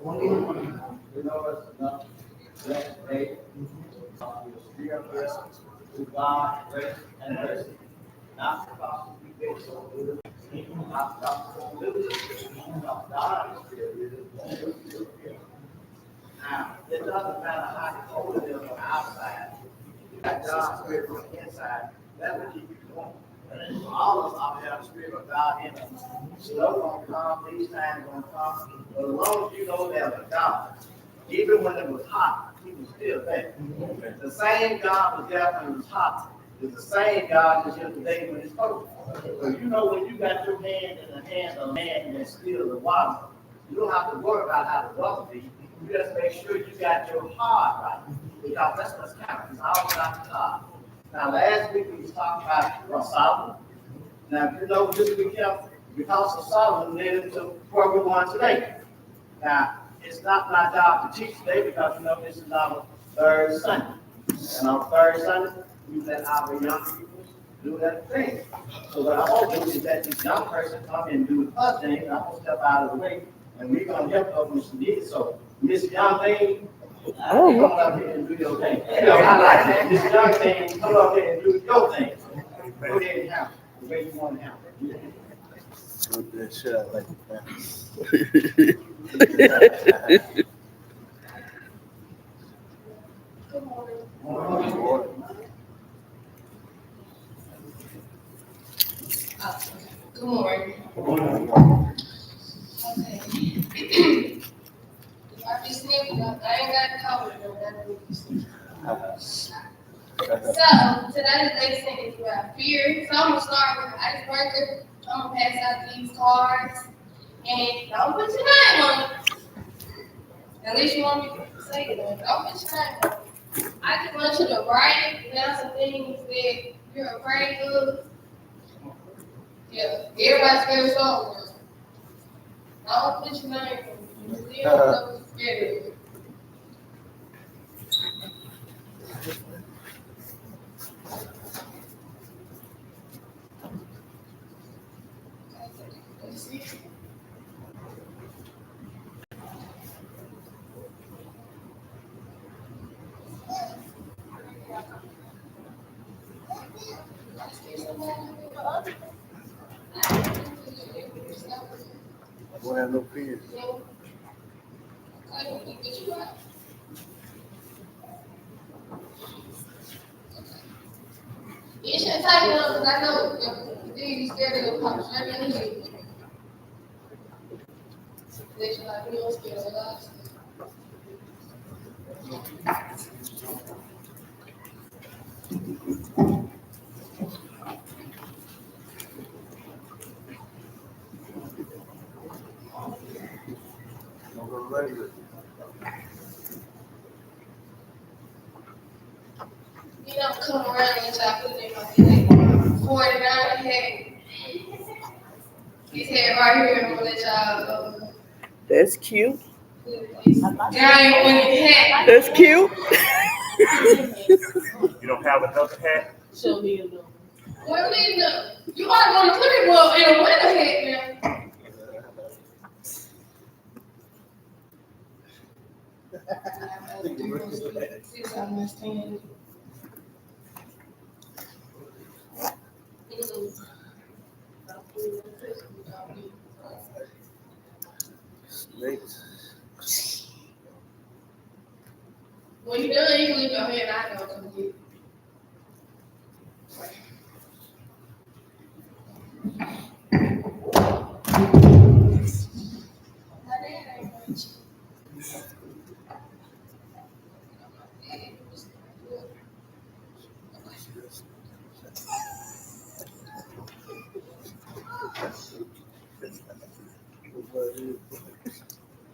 You know, it's enough. Let's pray. Dear blessings to God, grace and mercy. Not because we get so good, not because we live, because God is still here. Now, it doesn't matter how cold it is on the outside. You got God's spirit on the inside. That will keep you going. All of us ought to have the spirit of God in us. Stuff gonna come, these times gonna come. But as long as you know there's a God, even when it was hot, he was still there. The same God was there when it was hot. It's the same God that's here today when it's cold. So you know when you got your hand in the hand of a man that's still the water, you don't have to worry about how the weather be. You just make sure you got your heart right. Because that's what's counting. It's all about the heart. Now last week we was talking about Solomon. Now you know just be careful because of Solomon led into where we're going today. Now it's not my job to teach today because you know this is our third Sunday. And on third Sunday, we let our young people do that thing. So what I'm going to do is that this young person come and do the first thing, and I'm going to step out of the way, and we're going to help her when she needs it. So, Miss Young Thing, come up here and do your thing. You know, I like that. Miss Young Thing, come up here and do your thing. Go ahead and handle it the way you want to handle it. Good that shit out like that. Good morning. Good morning. Okay. If I be sniffing, I ain't got to cover it. So, today's lesson is about fear. So, I'm going to start with the icebreaker. I'm going to pass out these cards. And don't put your name on it. Unless you want me to say it. Don't put your name on it. I just want you to write down some things that you're afraid of. Yeah, everybody's favorite song. Don't put your name on it. You still know you're scared of it. I don't have no fear. You should type it up because I know the thing you scared of pop straight in the head. They should like, you know, scared of us. Don't go later. You don't come around and try to put it in my head. 49 head. His head right here, I'm gonna let y'all That's cute. Y'all ain't winning hat. That's cute. You don't have another hat? Show me a number. Well, you might want to put it well in a winter hat now. Snakes. When you done, you can leave your head. I know what to do.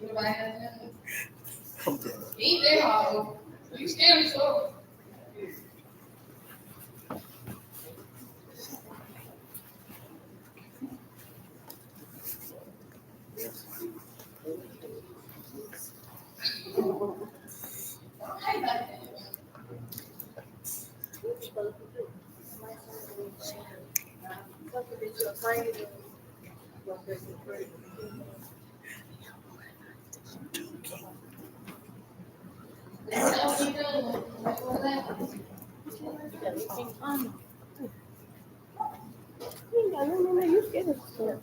Anybody have that? Come down. Eat that hog. You scared of so. You scared of stuff.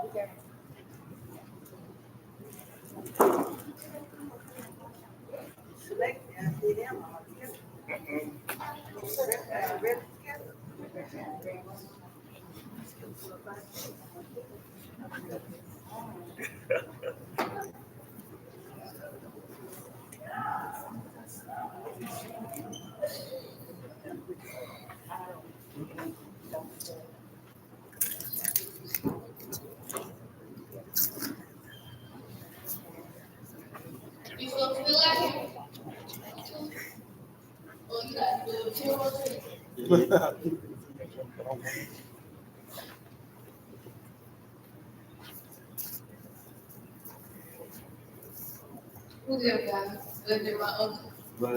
Okay. You feel like it? Well, you got to do it 2 more times. Who's that guy? Other than my uncle. You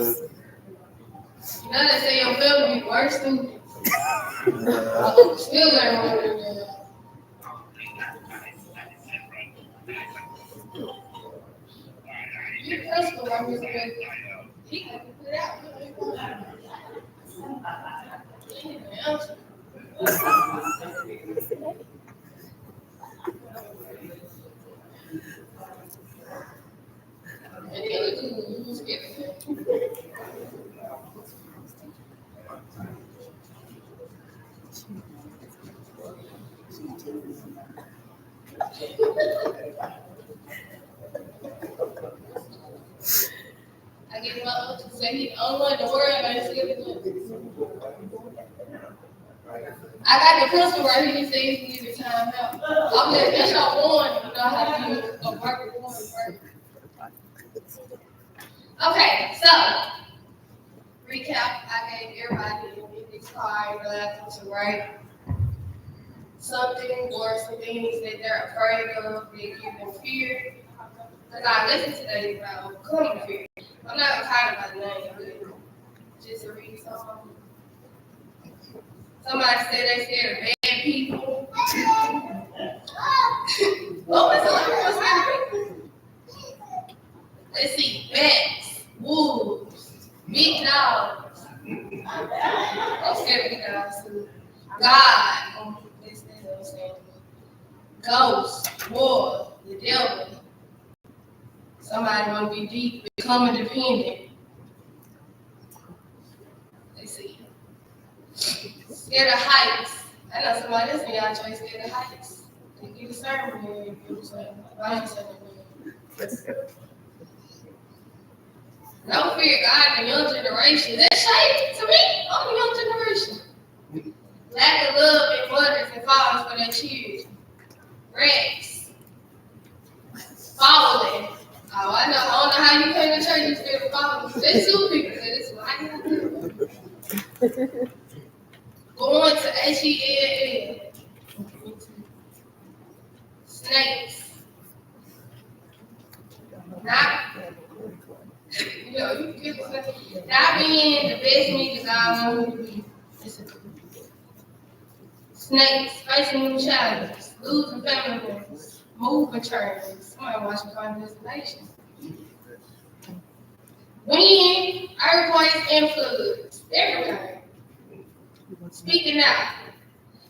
know they say your family be worse than you. My uncle still ain't one of them. You personal right here, so he can put it out. And the other dude, who's getting I get my uncle say he the only one in the world that is getting I got the principal right here. He says he needs a time out. I'm just, that's y'all one. You know how to use a worker one, right? Okay, so recap. I gave everybody in this card to write something or some things that they're afraid of, that give them fear. Because I listened to that about overcoming fear. I'm not gonna talk about the name, but just to read something. Somebody said they scared of bad people. What was the other one? Let's see, bats, wolves, big dogs. I'm scared of big dogs too. God, ghosts, war, the devil. Somebody want to be deep, become a dependent. Let's see. Scared of heights. I know somebody else in y'all choice scared of heights. They get a sermon here. No fear God in the young generation. That's shady to me. I'm the young generation. Lack of love and mothers and fathers for their children. Rats. Falling. Oh, I don't know how you came to church and scared of falling. There's 2 people that it's like going to HELL. Snakes. Not, you get not being the best me that I want to be. Snakes, facing new challenges, losing family members, moving trains. Somebody watching Final Destination. Wind, earthquakes, and floods. Everything. Speaking out.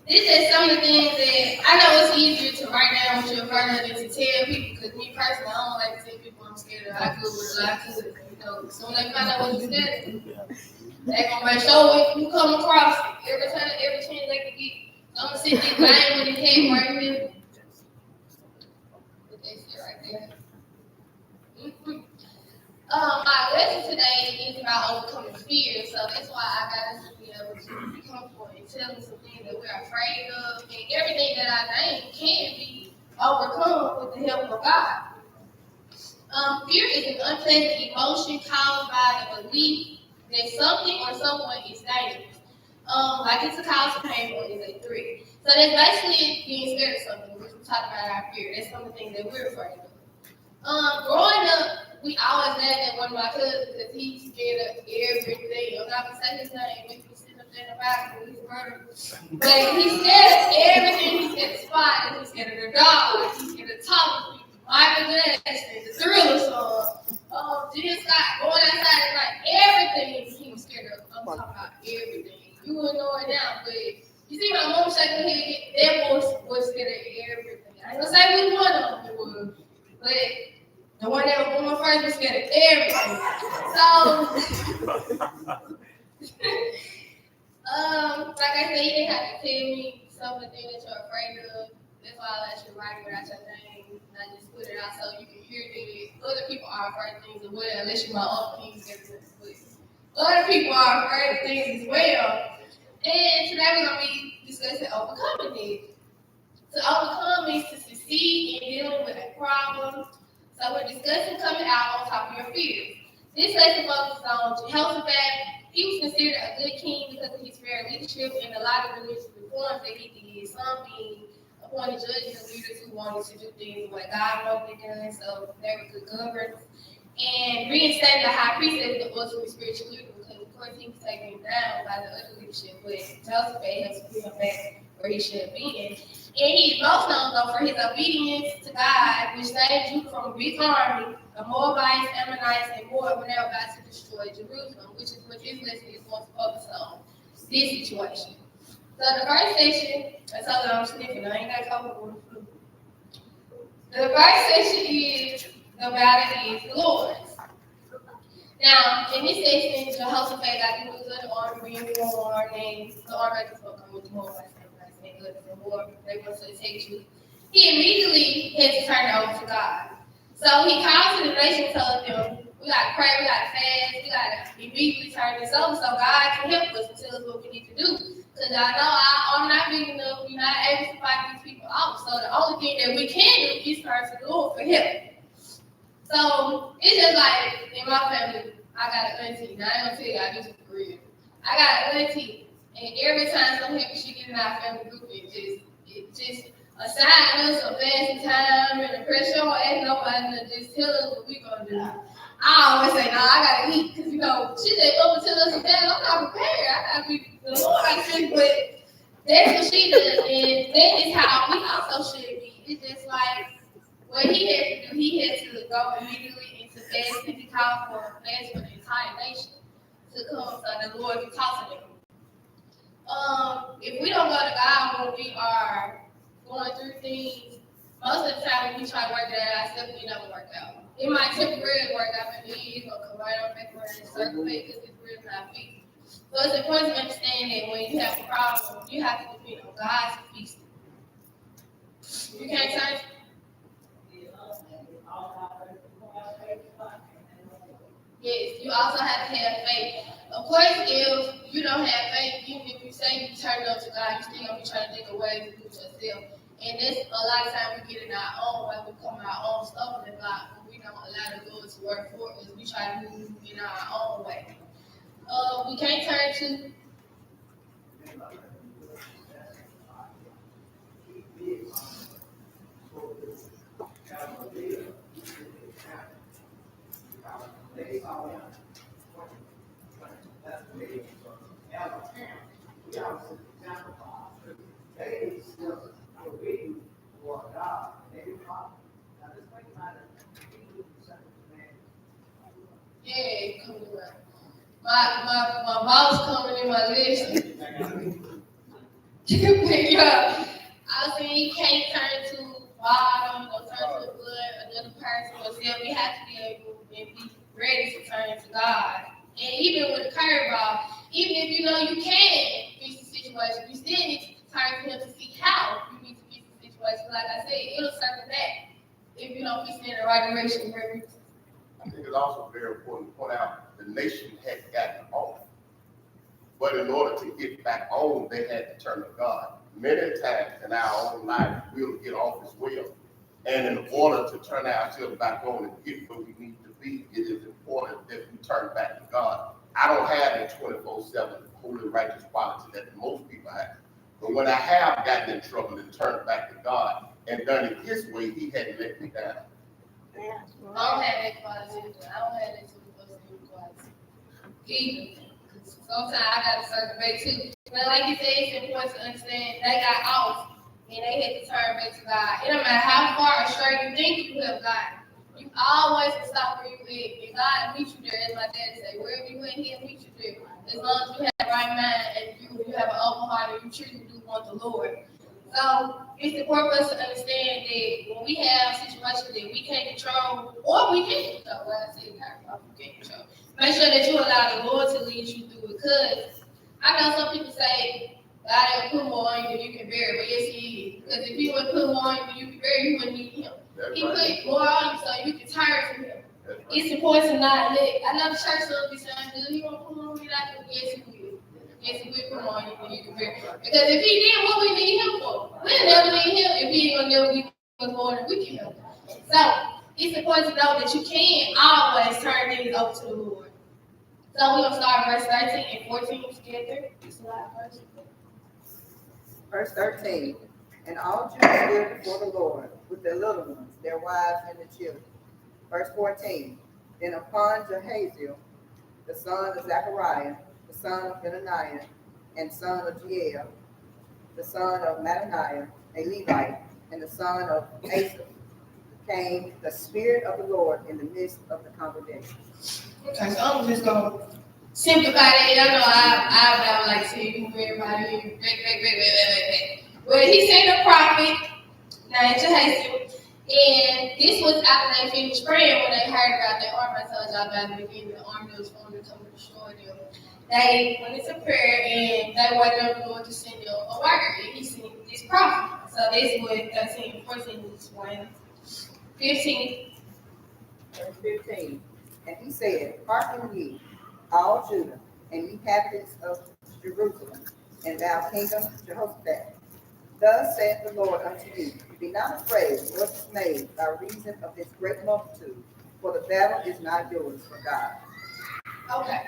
This is some of the things that I know it's easier to write down what you're afraid of than to tell people. Because me personally, I don't like to tell people I'm scared of. I could. So when they find out what you're scared of, they're gonna make sure when you come across it, every chance they can get. I'm gonna sit this line with his head right here. Put that shit right there. My lesson today is about overcoming fear, so that's why I got us to be able to come forward and tell them some things that we're afraid of, and everything that I name can be overcome with the help of God. Fear is an unpleasant emotion caused by the belief that something or someone is dangerous. Like it's a cause of pain or is a threat. So that's basically being scared of something, which we talked about our fear. That's some of the things that we're afraid of. Growing up, we always laughed at one of my cousins because he's scared of say his name, make me sit up there in the back with his brother. But he's scared of everything. He's scared of spiders. He's scared of the dog. He's scared of talking people. Michael Jackson, the Thriller song. Jill Scott going outside and like everything he was scared of. I'm talking about everything. You wouldn't know it now, but you see my mom shaking her head. That was scared of everything. I ain't gonna say which one of them it was, but the one that was going first was scared of everything. Like I said, you didn't have to tell me some of the things that you're afraid of. That's why I let you write it out your name. And I just put it out so you can hear that other people are afraid of things as well, unless you're my own things. But other people are afraid of things as well. And today we're going to be discussing overcoming it. To overcome means to succeed in dealing with a problem. So we're discussing coming out on top of your fears. This lesson focuses on Jehoshaphat. He was considered a good king because of his fair leadership and a lot of religious reforms that he did. Some being appointed judges and leaders who wanted to do things the way God wanted it done, so they were good governors. And reinstating the high priest as the ultimate spiritual leader because, of course, he was taken down by the other leadership, but Jehoshaphat helped to put him back where he should have been. And he's most known, though, for his obedience to God, which saved you from a big army, the Moabites, Ammonites, and more when they were about to destroy Jerusalem, which is what this lesson is going to focus on, this situation. So the first section, I told you I'm sniffing, I ain't got cover with the flu. The first section is the battle is the Lord's. Now, in this section, Jehoshaphat got the news of the army being warned, and the army was going to come with the Moabites. They want to take you. He immediately had to turn it over to God. So he called to the nation and told them, we got to pray, we got to fast, we got to immediately turn this over so God can help us and tell us what we need to do. Because y'all know I'm not big enough, we're not able to fight these people off. So the only thing that we can do is turn to the Lord for help. So it's just like in my family, I got an auntie. Now I ain't gonna tell you, I just for real. I got an auntie. And every time some happy she get in our family group, it just assign us a fasting time and a pressure on ask nobody to just tell us what we gonna do. I always say, no, I gotta eat, because she just up until us and I'm not prepared. I gotta be the Lord, I think, but that's what she does, and that is how we also should be. It's just like what he had to do, he had to go immediately into fasting. He called for a fast for the entire nation to come so the Lord can talk to them. If we don't go to God when we are going through things, most of the time when we try to work that out ourselves, we never work out. It might temporarily work out, but then it's going to come right on back around and circle back because it's really not fixed. So it's important to understand that when you have a problem, you have to depend on God to fix it. You can't turn. Yes, you also have to have faith. Of course, if you don't have faith, even if you say you turn it up to God, you still gonna be trying to think of ways to do it yourself. And that's a lot of times we get in our own way, we become our own stumbling block when we don't allow the Lord to work for us. We try to move in our own way. We can't turn to. Yeah, come around. My boss coming in my list. Yeah. I was saying you can't turn to bottom or turn to the blood, another person, or still we have to be able and be ready to turn to God. And even with a curveball, even if you know you can fix the situation, you still need to turn to Him to see how you need to fix the situation. Like I said, it'll circle back if you don't fix it in the right direction. I think it's also very important to point out the nation had gotten off. But in order to get back on, they had to turn to God. Many times in our own life, we'll get off as well. And in order to turn ourselves back on and get where we need to be, it is important that we turn back to God. I don't have a 24/7 holy righteous quality that most people have. But when I have gotten in trouble and turned back to God and done it His way, He hadn't let me down. I don't have that quality. I don't have that 24/7 quality. Either. sometimes I got to circle back too. But like you said, it's important to understand they got off and they had to turn back to God. It don't matter how far astray you think you have gotten. You always can stop where you at. And God meet you there, as my dad say, wherever you at, He'll meet you there. As long as you have the right mind and you have an open heart and you truly do want the Lord. So it's important for us to understand that when we have situations that we can't control, or we can control, well, I say kind of we can't control, make sure that you allow the Lord to lead you through it. Because I know some people say, God ain't put more on you than you can bear, but yes, He is. Because if He would put more on you than you can bear, you wouldn't need Him. He put more on you so you can turn from Him. It's important to not let, I know the church will be saying, do He want to put more on you like that? Yes, He will. Yes, He will put more on you than you can bear. Because if He did, what we need Him for? We'll never need Him if He ain't going to never give us more than we can help. So it's important to know that you can always turn things over to the Lord. So we're going to start verse 13 and 14 together. Verse 13. And all Jews stood before the Lord with their little ones, their wives, and their children. Verse 14. Then upon Jehaziel, the son of Zechariah, the son of Benaniah, and son of Jeiel, the son of Mattaniah, a Levite, and the son of Asaph, came the Spirit of the Lord in the midst of the congregation. Okay, so I'm just going to simplify that. Y'all know I would like to see who everybody is. Well, he sent a prophet named Jehaziel, and this was after they finished praying when they heard about their army. I told y'all about the beginning, the army was going to come to destroy them. They went into prayer and they waited on the Lord to send them a word, and he sent this prophet. So this was 13, 14, 15. Verse 15. And he said, Hearken ye, all Judah, and ye inhabitants of Jerusalem, and thou kingdom Jehoshaphat. Thus saith the Lord unto you, be not afraid nor dismayed by reason of this great multitude, for the battle is not yours, but God. Okay.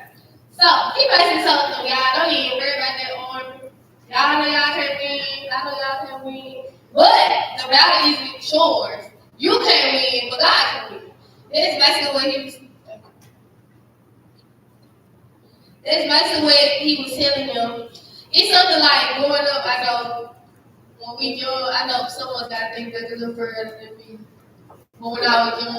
So he basically told them, y'all don't even worry about that army. Y'all know y'all can't win. I know y'all can't win. But the battle isn't yours. You can't win, but God can win. That's basically what he was telling them. It's something like growing up, I know when we young, I know someone's got things that look further than me. But when I was young,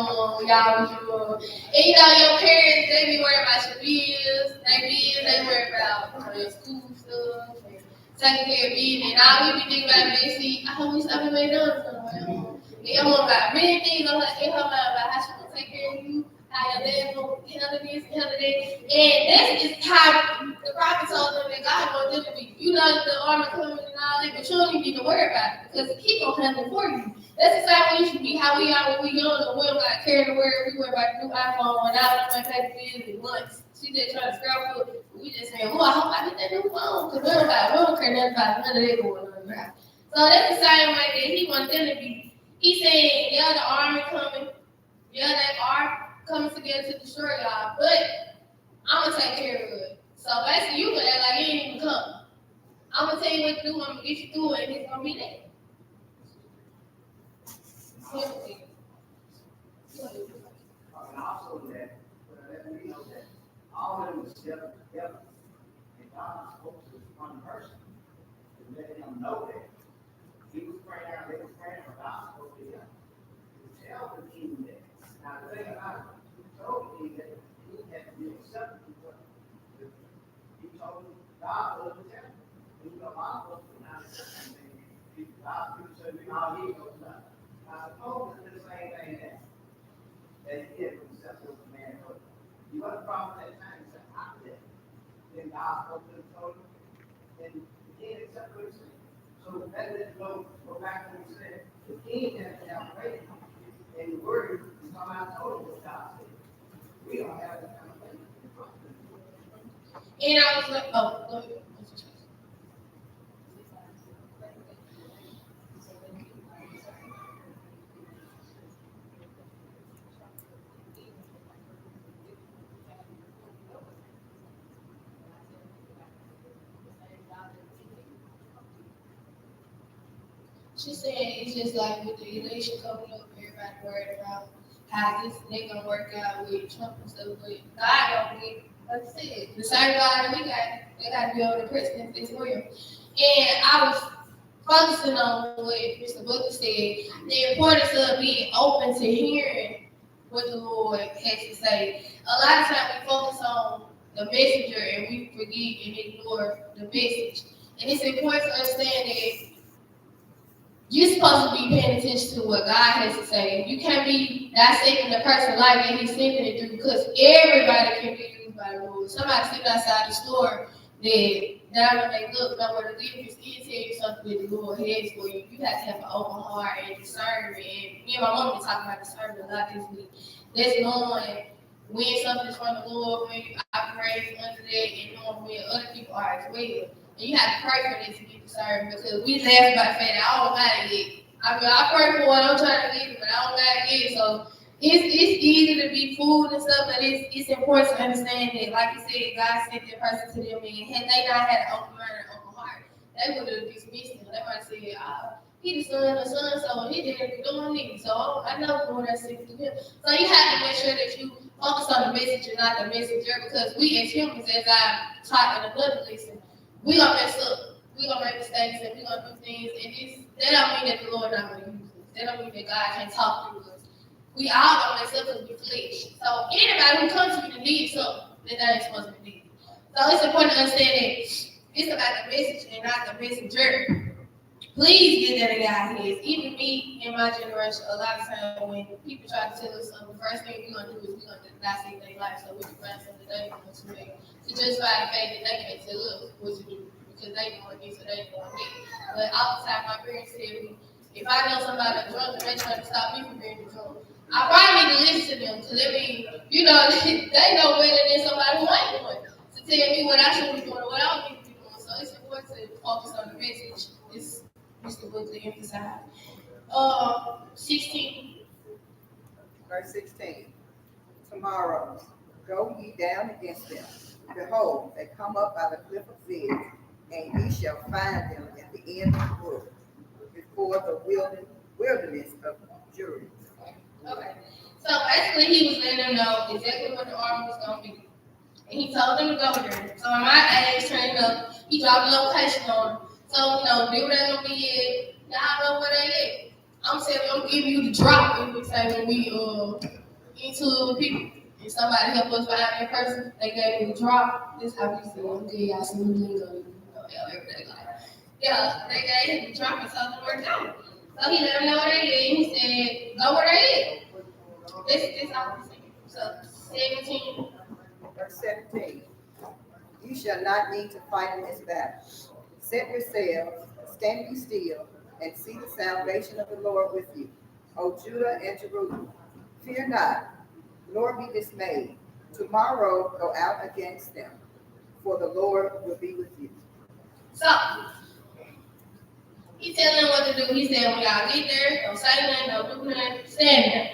y'all was young. And you know, your parents, they be worried about your bills, they worry about your school stuff, and taking care of business. And all we be thinking about is, see, I hope we stop at McDonald's somewhere. Your mom got many things on in her mind about how she gonna take care of you, how your dad gonna handle this, handle that. And that's just how the prophet told them that God wants them to be. You know the army coming and all that, but you don't even need to worry about it because He gonna handle it for you. That's the same way you should be how we are when we young and we don't got carried away. We worry about the new iPhone and I don't pay bills in months. She just trying to scrap up. We just saying, oh, I hope I get that new phone because we don't care nothing about none of that going on around. So that's the same way that He wants them to be. He said, yeah, the army coming. Yeah, they are coming together to destroy y'all, but I'm going to take care of it. So basically, you can act like you ain't even coming. I'm going to tell you what to do. I'm going to get you through it, and it's going to be there. And also that, let me know that all of them was together, and God spoke to one person to let him know that he was praying out, they were praying, but God spoke to him to tell the king that. Now the thing about it, he told the king that he had to be accepted because he told him God was the temple. He was a lot of us not accepting things. God said, "No, he goes nothing." I suppose it's the same thing that he did with himself with the man. He wasn't from that time, he said, I did. Then God spoke to him, told him, and the king accepted what he said. So that didn't go back to what he said. The king has to have faith in the word, and somebody told him what God said. We don't have that kind of faith. And I was like, oh, go ahead. She said it's just like with the election coming up, everybody worried about how they gonna work out with Trump and stuff, but God don't believe, like I said, the same God that we got, they got to be on the president as well. And I was focusing on what Mr. Booker said, the importance of being open to hearing what the Lord has to say. A lot of times we focus on the messenger and we forget and ignore the message. And it's important to understand that you're supposed to be paying attention to what God has to say. You can't be dissecting the person's life that He's sending it through, because everybody can be used by the Lord. Somebody sitting outside the store that down when they look nowhere to live, you still tell you something that the Lord has for you. You have to have an open heart and discernment. And me and my mom been talking about discernment a lot this week. That's knowing when something's from the Lord, when you operate under that, and knowing when other people are as well. And you have to pray for this to get discerned, because we laugh about the fact that I don't got it yet. I pray for it, I'm trying to get it, but I don't got it yet. So it's easy to be fooled and stuff, but it's important to understand that, like you said, God sent that person to them, and had they not had an open mind and open heart, they would have dismissed him. They might have said, he the son of so he didn't do anything. So I know the Lord has sent to him. So you have to make sure that you focus on the message and not the messenger, because we as humans, as I taught in another lesson, we gonna mess up. We gonna make mistakes and we gonna do things, and that don't mean that the Lord not gonna use us. That don't mean that God can't talk through us. We all gonna mess up because we flesh. So anybody who comes to you to need something that they ain't supposed to need. So it's important to understand that it's about the message and not the messenger. Please get that in our heads. Even me in my generation, a lot of times when people try to tell us something, the first thing we're gonna do is we're gonna dissect their life, so we can find something they want to make to justify the fact that they can't tell us what to do because they doing this or they doing that. But all the time, my parents tell me, if I know somebody that's drunk and they trying to stop me from being drunk, I probably need to listen to them, because I mean, you know, they know better than somebody who ain't doing to tell me what I should be doing or what I don't need to be doing. So it's important to focus on the message. It's Mr. Booker emphasized. 16. Verse 16. Tomorrow, go ye down against them. Behold, they come up by the cliff of Ziz, and ye shall find them at the end of the brook, before the wilderness of Jericho. Okay. So basically, he was letting them know exactly what the army was going to be. And he told them to go there. So in my age, training up, he dropped a location on them. So, you know, be where they're going to be at. Y'all know where they at. I'm saying, I'm giving you the drop every time when we into people. If somebody help us find that person, they gave me the drop. This how we say, okay, y'all see me lingo, everything like that. Yeah, they gave him the drop and told them where to go. So he let them know where they at. He said, go where they at. This all I'm saying. So 17. Verse 17. You shall not need to fight in this battle. Set yourselves, stand ye still, and see the salvation of the Lord with you, O Judah and Jerusalem. Fear not, nor be dismayed. Tomorrow go out against them, for the Lord will be with you. So, he telling them what to do. He said, when y'all get there, don't say nothing, don't do nothing, stand there.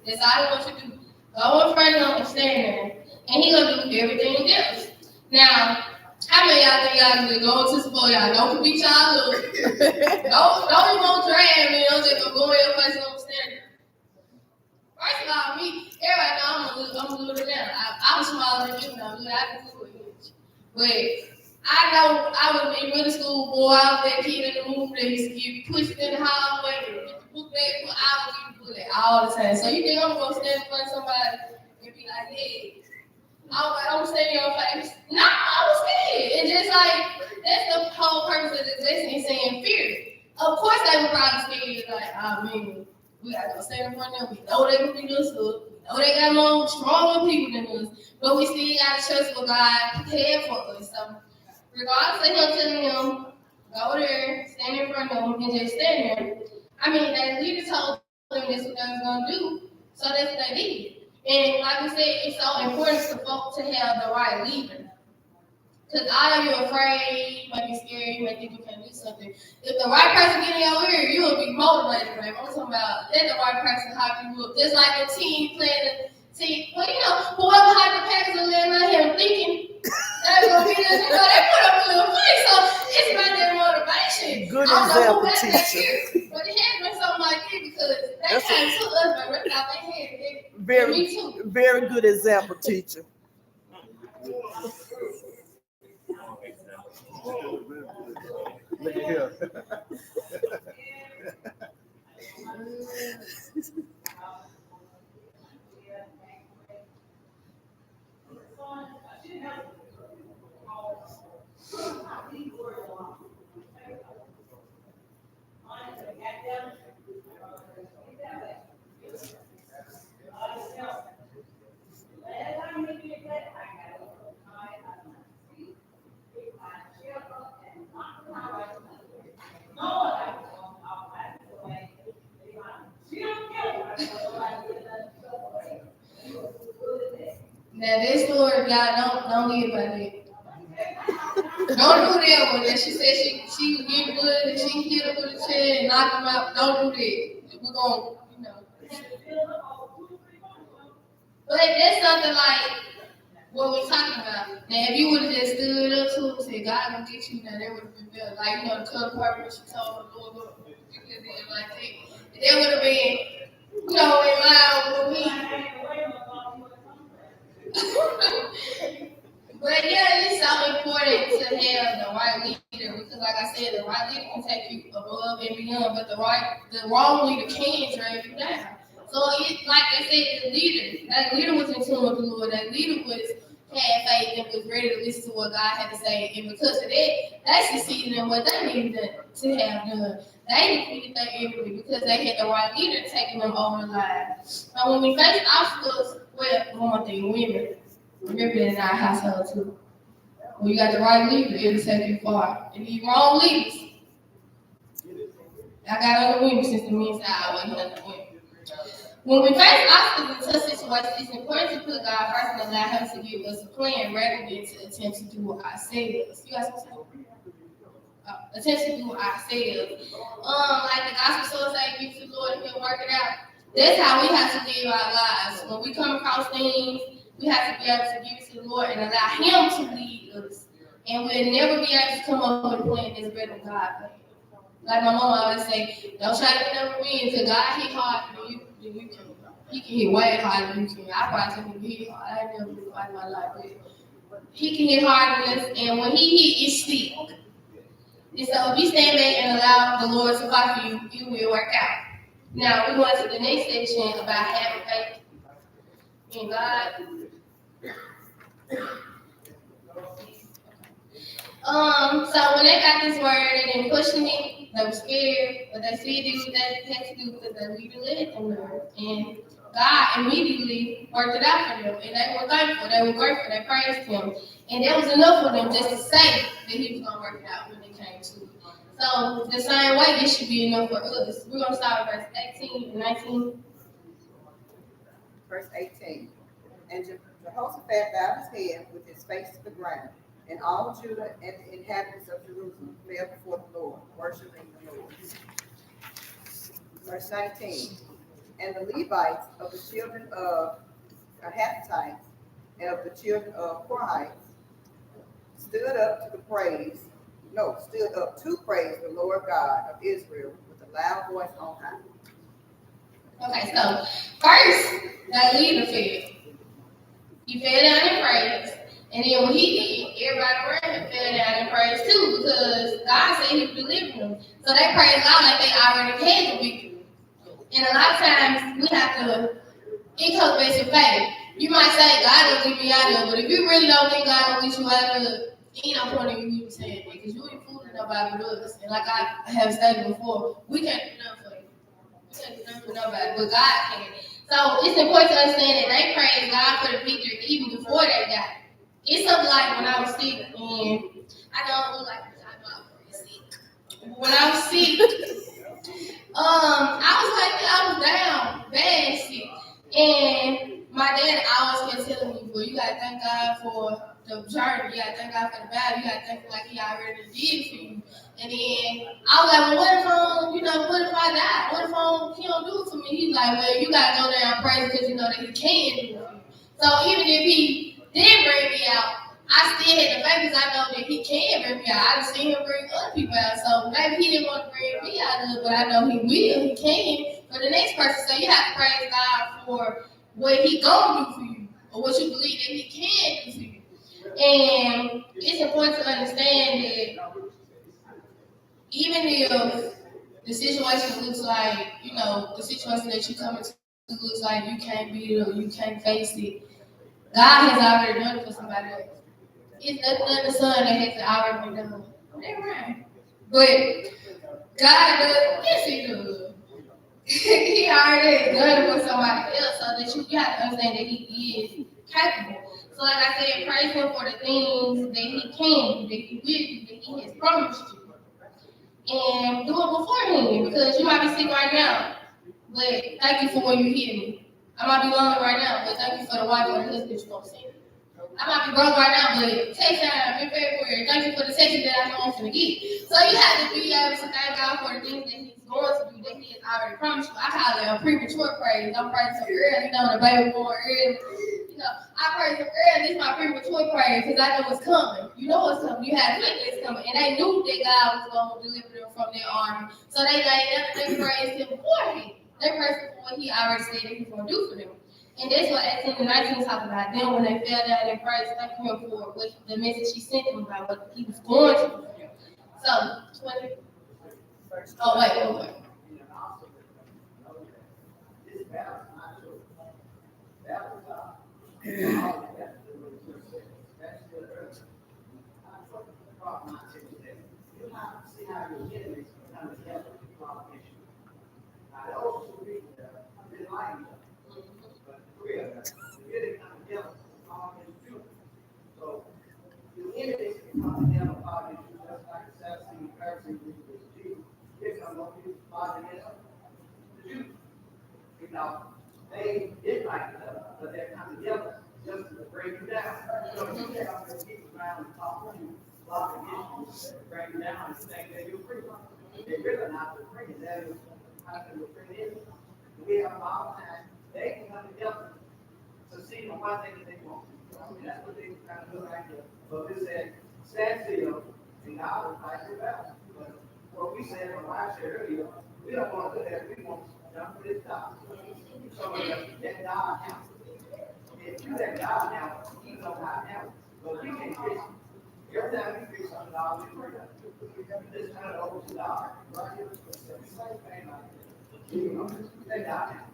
That's all he wants you to do. Go in front of him and stand there. And he gonna do everything else. Now, how many of y'all think y'all just go to support y'all? Don't beat y'all up. Don't even drag me. I'm just gonna go in your place and I'm standing. First of all, me, everybody know I'm a little down. I was smaller than you know, I can do it. But I know I was in middle school, boy, I was that kid in the room that used to get pushed in the hallway and get the book bag, I was getting bullied all the time. So you think I'm gonna stand in front of somebody and be like, hey, I'm standing in your face. No, I was scared. And just like, that's the whole purpose of this lesson, is saying fear. Of course they were probably scared, like, oh man, we gotta go stand in front of them. We know they can beat us up. We know they got more stronger people than us. But we still gotta trust what God prepared for us. So regardless of him telling them, go there, stand in front of them, and just stand there. I mean, they leader told them that's what they was gonna do. So that's what they did. And like we said, it's so important for folks to have the right leader. Because all of you afraid, you might be scared, you might think you can do something. If the right person get in your ear, you'll be motivated, right? I'm talking about let the right person hype you up. Just like a team playing a team. Well, you know, whoever hype the Packers are laying out here thinking they're going to be there, you know, they put up a little fight. So it's about their motivation. Good I don't know example, who got that teacher. year, but it had been something like that because they kind of took us by ripping out their head. And me too. very good example, teacher. Look at here. Now this story, y'all don't live by that. Don't do that one. That she said she was getting good and she hit her with a chair and knocked him out. Don't do that. We're gonna, you know. But that's something like what we're talking about. Now if you would have just stood up to her and said, God gonna get you, now that would have been better. Like, you know, the color part when she told her, Lord, you could do it like that. That would have been, you know, in line with me. But yeah, it's so important to have the right leader because, like I said, the right leader can take you above and beyond, but the wrong leader can drag you down. So it's like I said, that leader was in tune with the Lord. That leader had faith and was ready to listen to what God had to say, and because of that, they succeeded in what they needed to have done. They defeated their enemy because they had the right leader taking them over the line. Now, when we face obstacles, well, one thing, women. Remember in our household too. When you got the right leader, it'll take you far. And these wrong leaders, I got other women since the men's side, I wasn't other women. When we face obstacles in tough situations, it's important to put God first and allow Him to give us a plan rather than to attempt to do it ourselves. You guys attempt to do it ourselves. Like the gospel source say, give to the Lord and He'll work it out. That's how we have to live our lives. When we come across things, we have to be able to give it to the Lord and allow Him to lead us. And we'll never be able to come up with a plan that's better than God. Like my mom always say, don't try to get over me because God hit harder than you can. He can hit way harder than you can. I probably can hit hard. I ain't never been fighting my life, but He can hit harder than us. And when He hit, it stick. And so if you stand back and allow the Lord to fight for you, it will work out. Now we're going to the next section about having faith in God. So when they got this word, they didn't question it, they were scared, but they still did what they had to do because they leader led them there. And God immediately worked it out for them, and they were thankful, they were grateful, they praised Him. And that was enough for them just to say that He was going to work it out when it came to it. So the same way, it should be enough for us. We're going to start with verse 18 and 19. Verse 18. And Jehoshaphat bowed his head with his face to the ground, and all Judah and the inhabitants of Jerusalem fell before the Lord, worshiping the Lord. Verse 19. And the Levites of the children of Kohathites and of the children of Korhites stood up to praise the Lord God of Israel with a loud voice on high. Okay, so first, that leader fell. He fell down in praise. And then when he did, everybody around him fell down in praise too, because God said He would deliver them. So they praise God like they already had the victory. And a lot of times we have to, it comes back to faith. You might say, God will get me out of it, but if you really don't think God will get you out of it, ain't no point in you even saying that, because you ain't fooling nobody but us. And like I have stated before, we can't do nothing for you. We can't do nothing for nobody, but God can. So it's important to understand that they praised God for the victory even before they got it. It's something like when I was sick, and I don't look like I'm sick. When I was sick, I was down, bad sick. And my dad always kept telling me, well, you gotta thank God for the journey, you gotta thank God for the battle, you gotta thank Him like He already did for you. And then I was like, well, what if I die? What if He don't do it for me? He's like, well, you gotta go there and praise because you know that He can do it for you. So even if He did bring me out, I still had the faith because I know that He can bring me out. I've seen Him bring other people out. So maybe He didn't want to bring me out of it, but I know He will, He can. For the next person, so you have to praise God for what he gonna do for you or what you believe that he can do for you. And it's important to understand that even if the situation looks like, the situation that you come into looks like you can't beat it or you can't face it, God has already done it for somebody else. It's nothing under the sun that has already been done. They're right. But God does, yes, he does. He already done it for somebody else, so that you got to understand that he is capable. So like I said, praise him for the things that he can do, that he will do, that he has promised you. And do it beforehand, because you might be sick right now, but thank you for when you hear me. I might be lonely right now, but thank you for the wife or the husband you're going to see. I might be broke right now, but take time in February. Thank you for the text that I know I'm going to get. So you have to be able to thank God for the things that he's going to do, that he has already promised you. I call it a premature praise. I'm praising so early, the baby born early. I praise him early. This is my premature praise because I know it's coming. You know it's coming. You have faith it's coming. And they knew that God was going to deliver them from their army. So they praised him beforehand. They praised him for what he already said that he's going to do for them. And that's what 18 and 19 talk about. Then when they fell down and praised, thank him for what the message he sent them about what he was going to do for them. So, 20. Oh, wait. They did like each other, but they're coming together just to break you down. So you can't have those people around and talk to you, block the issues, break you down, and think that you're free. They're really not free. That is how the free is. We have a lot of time. They can come together to see the one thing that they want. That's what they kind of do right here. But we said, stand still, and God will fight your battle. But what we said, what I said earlier, we don't want to do that. We want to jump to the top. So let God help. If you let God help, He knows how to help. But we can fix it. Every time we fix something, God will bring it. This kind of over to God. Right here, the same thing like this. Let God help.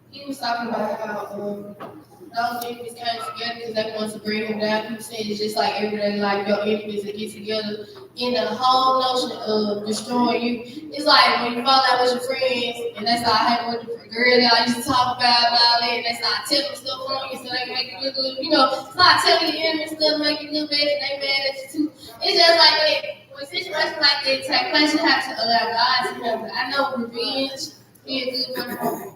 He was talking about how those enemies came together because they wanted to bring him down. He said it's just like everyday life, your enemies that get together in the whole notion of destroying you. It's like when you fall out with your friends, and that's how I had with the girl that I used to talk about and all that, and they start telling stuff on you so they can make you look good. Start telling your enemies stuff to make you look bad and they mad at you too. It's just like that. When situations like that take place, you have to allow God to handle it. I know revenge is good for the moment,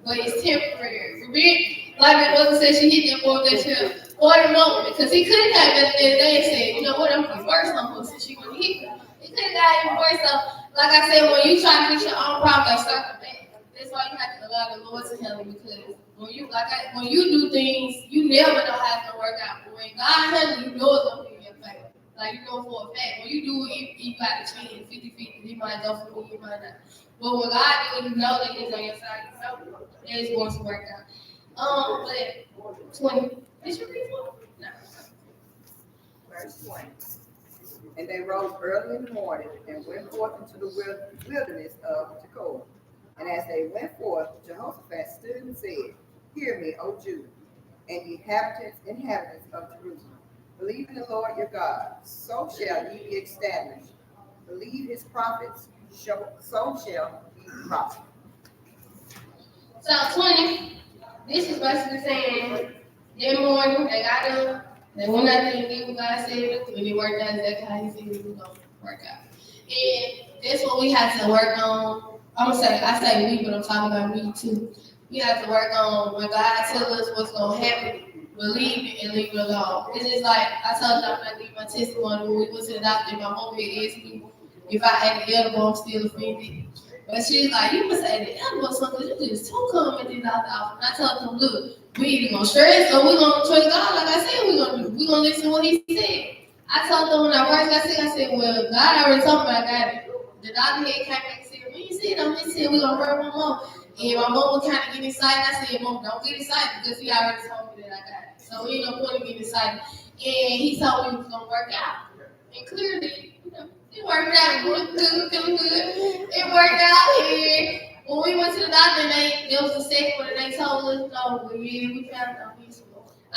but it's temporary. Revenge, like my mother said, she hit that boy that chest for the moment, because he could have got better than they said, you know what, I'm going to worse on her since she going to hit me. It could have got even worse. So, like I said, when you try to fix your own problem, they circle back. That's why you have to allow the Lord to handle it, because when you do things, you never know how it's going to work out. But when God handles you, know it's going to be in your favor. Like, you know for a fact, when you do it, you got a chance, 50-50, he might go for me, he might not. But when God do, you know that he's on your side, you know that it's going to work out. But 20, did you read one? No. Verse 20. And they rose early in the morning and went forth into the wilderness of Tekoa. And as they went forth, Jehoshaphat stood and said, Hear me, O Judah, and ye inhabitants of Jerusalem. Believe in the Lord your God, so shall ye be established. Believe his prophets, so shall ye prosper. So 20, this is basically saying, that morning, they got up, they went out there and did what God said, and it worked out exactly how he said it was going to work out. And that's what we have to work on. I say we, but I'm talking about me too. We have to work on when God tells us what's going to happen, believe it and leave it alone. It's just like I told you, I'm not giving my testimony when we went to the doctor, and my mom had asked me if I had the edible, I'm still offended. But she's like, you must have the edible something, you just too calm at the doctor office. And I told them, look, we either gonna stress or we're gonna trust God, like I said we're gonna do. We're gonna listen to what he said. I told them when I first got sick, I said, well, God already told me I got it. The doctor here came back and said, when you see it, I'm just saying we're gonna run one more. And my mom would kind of get excited. I said, Mom, don't get excited because he already told me that I got it. So ain't no point in getting excited. And he told me it was gonna work out. And clearly, it worked out. Feeling good. It worked out. And when we went to the doctor, there was a second one, and they told us, no, we found out.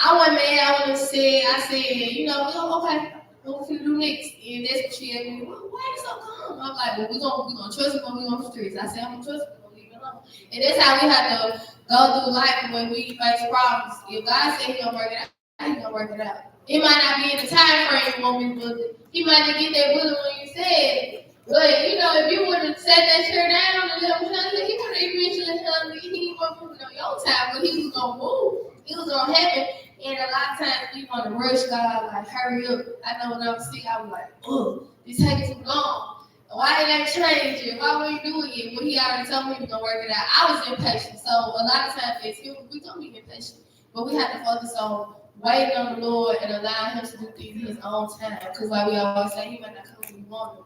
I wasn't mad. I wasn't upset. I said, okay, what we do next? And that's what she had me. Why you so calm? I'm like, well, we gonna trust him when we on the streets. I said, I'm gonna trust him. Leave it alone. And that's how we have to go through life when we face problems. If God said He gonna work it out, He gonna work it out. It might not be in the time frame when we book it. He might not get that bullet when you said it. But if you would have set that chair down and let him tell you, he would have eventually tell you he wasn't moving on your time, but he was gonna move. It was gonna happen. And a lot of times we want to rush God, like hurry up. I know when I was sick, I was like, oh, this taking too long. Why did I change it? Why were you doing it? When he already told me he was gonna work it out. I was impatient. So a lot of times as humans, we don't be impatient. But we have to focus on waiting on the Lord and allowing him to do things in his own time. Because like we always say, he might not come when you want him.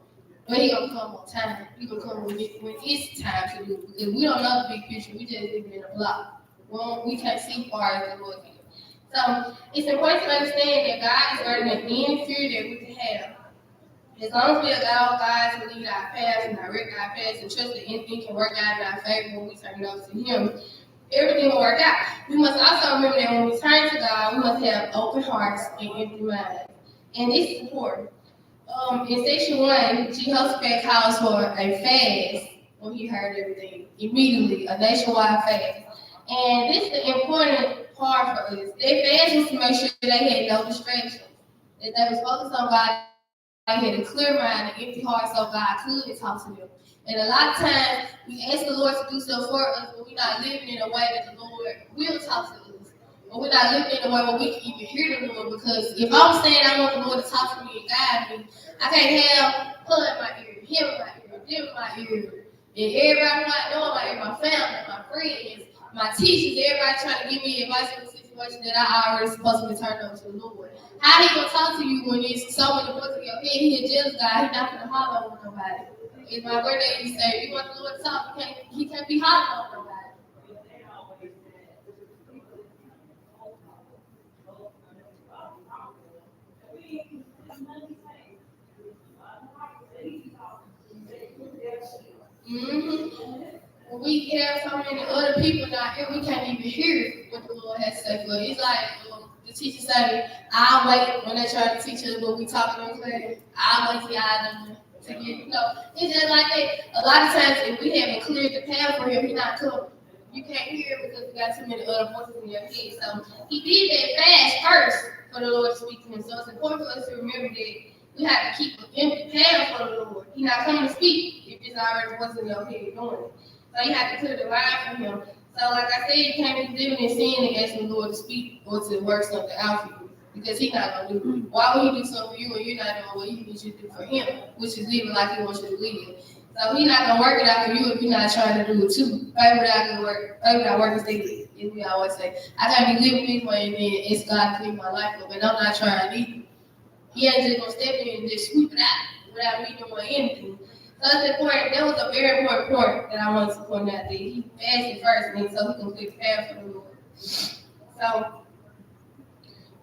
But he gonna come on time. He gonna come when it's time to do it. Because we don't know the big picture. We just live in a block. Well, we can't see far as the Lord can. So it's important to understand that God is greater than any fear that we can have. As long as we allow God to lead our paths and direct our paths and trust that anything can work out in our favor when we turn it over to Him, everything will work out. We must also remember that when we turn to God, we must have open hearts and empty minds. And this is important. In section 1, Jehoshaphat calls for a fast when he heard everything. Immediately, a nationwide fast. And this is the important part for us. Their fast was to make sure they had no distractions. That they was focused on God. They had a clear mind and empty heart so God could talk to them. And a lot of times, we ask the Lord to do stuff for us, but we're not living in a way that the Lord will talk to us. Or we're not living in a way where we can even hear the Lord. Because if I'm saying I want the Lord to talk to me and guide me, I can't have her in my ear, him in my ear, them in my ear. And everybody not knowing my ear, my family, my friends, my teachers, everybody trying to give me advice in a situation that I already supposed to be turned over to the Lord. How he gonna talk to you when it's so many voices in your head? He a jealous guy. He not gonna holler on nobody. If my birthday, you say, you want the Lord to talk, he can't be hollering on nobody. When we have so many other people down here, we can't even hear what the Lord has to say for us. It's like the teacher say, I'll wait when they try to teach us what we talking on class. I'll wait till y'all done to get, it's just like that. A lot of times, if we haven't cleared the path for him, he's not coming. You can't hear it because you got too many other voices in your head. So he did that fast first for the Lord to speak to him. So it's important for us to remember that we have to keep an empty path for the Lord. He's not coming to speak if it's already voices in your head doing it. So you have to clear the line for him. So like I said, you can't be living in sin and asking the Lord to speak or to work something out for you. Because he's not going to do it. Why would he do something for you when you're not doing what he needs you to do for him, which is living like he wants you to live? So he's not going to work it out for you if you're not trying to do it too. Faith without work is dead, as we always say. I can't be living this way and then it's God to clean my life up, and I'm not trying either. He ain't just going to step in and just sweep it out without me doing anything. So it's important. That was a very important point that I wanted to point out, that he fasted first and then so he can clear the path for the Lord. So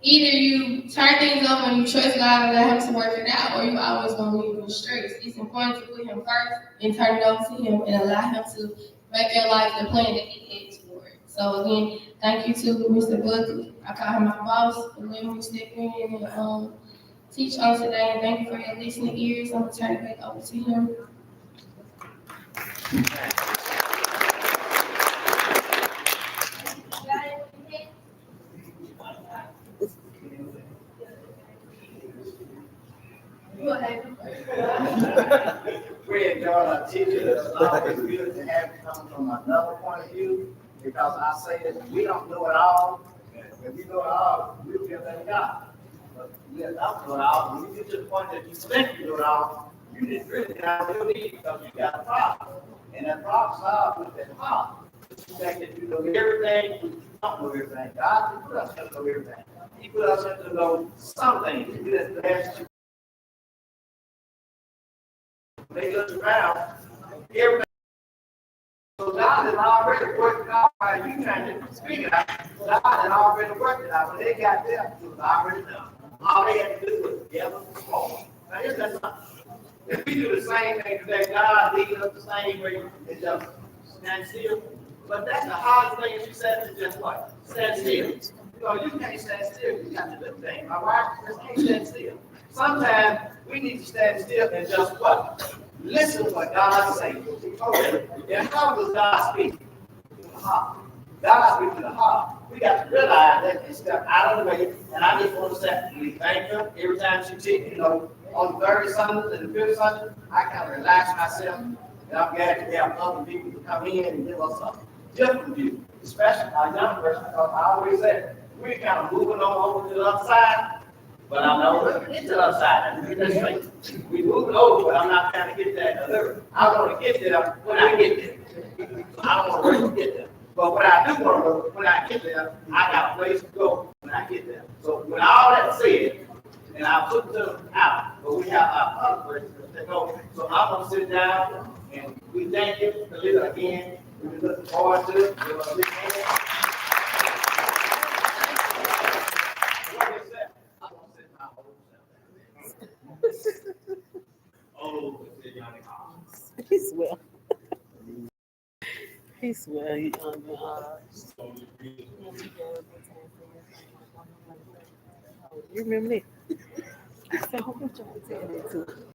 either you turn things over and you trust God and let him to work it out, or you always going to leave in stress. It's important to put him first and turn it over to him and allow him to make your life the plan that he has for it. So again, thank you to Mr. Buckley. I call him my boss for letting me step in and teach on today. And thank you for your listening ears. I'm going to turn it back over to him. We enjoy our teachers. It's always good to have it come from another point of view, because I say that we don't know it all. If we know it all, we'll be able to God. But we don't know it all. When you get to the point that you think you know it all, you didn't really have your need because you got a problem. And that problem solved with that problem. You think that you know everything, but you don't know everything. God didn't put us to know everything. He put us to know some things. He did the best. They look around, everybody. So God God had already worked it out while you trying to speak it out. God had already worked it out. When they got there, it was already done. All they had to do was gather the smoke. Now, here's that something. If we do the same thing today, God leads us the same way and just stand still. But that's the hardest thing she said to just what? Stand still. You know, you can't stand still. You got to do things, all right? Just can't stand still. Sometimes we need to stand still and just what? Listen to what God says. Okay. And how does God speak? To the heart. God speaks to the heart. We got to realize that it's got out of the way. And I just want to say, we thank her every time she teaches, you know, on the 30 Sundays and the 50 Sundays, I kind of relax myself. And I'm glad to have other people to come in and give us a different view, especially our young person, because I always say, we're kind of moving on over to the other side. But I'm not looking into the other side. And that's right. We moving over, but I'm not trying to get that delivered. I want to get there when I get there. So I don't want to wait to get there. But what I do want to, when I get there, I got a place to go when I get there. So when all that said, and I put them out, but we have our other places to go. So I'm going to sit down and we thank you for living again. We look forward to it. Give us a big hand. Oh, He swear. He swear. You remember that? I said, "How much I tell that to?"